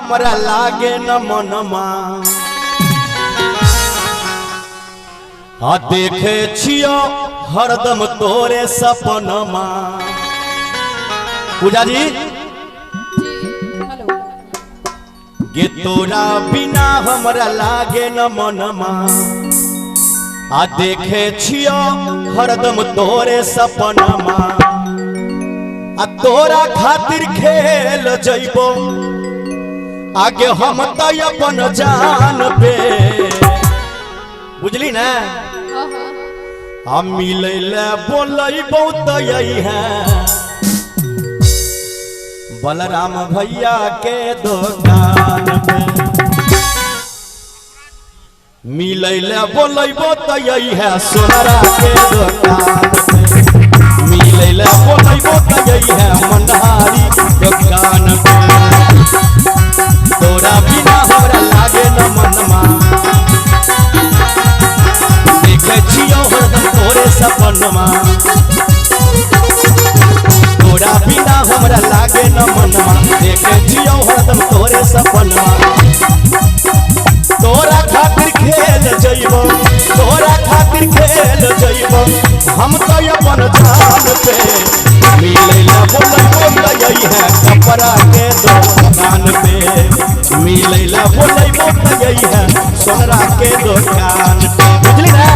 हमरा लागे न मनमा आ देखे छियो हरदम तोरे सपनमा। पूजा जी गे तोरा बिना हमरा लागे न मनमा आ देखे छियो हरदम तोरे सपनमा। आ तोरा खातिर खेल जइबो आगे हम तो अपन जान पे बुझली ना। हम मिले ले बोलई बहुत यही है बलराम भैया के दुकान पे। मिले ले बोलई बहुत यही है सोनरा के दुकान पे। मिले ले बोलई बहुत यही है मंडारी दुकान पे। तोरा बिना हमरा लागे न मनमा देखे छियो हरदम तोरे सपनमा। तोरा बिना हमरा लागे न मनमा देखे छियो हरदम तोरे सपनमा। तोरा खातिर खेल जइबो तोरा खातिर खेल जइबो हम तो अपन जान पे। मिले ला बोलई यही है कपड़ा के दुकान पे। मिले ला बोलई यही है सोनरा के दुकान पे। बुझली ना।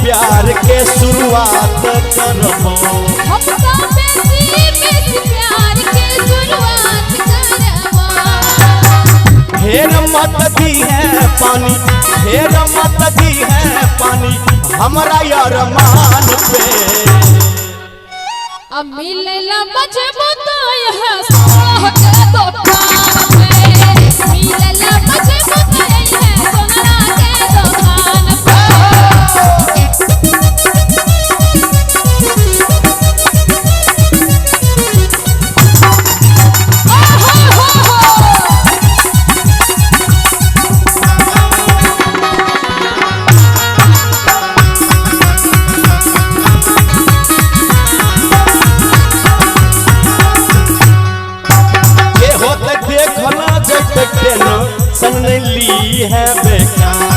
प्यार के शुरुआत करबो हम तो बेसी प्यार के शुरुआत करबो। ढेर मत दी है पानी ढेर मत दी है पानी हमरा यार मान पे। अब मिले ला बचबो तो यह सोह के दुकान पे। मिले ला बचबो तो यह सोनरा के दुकान पे। सन ली है बेकार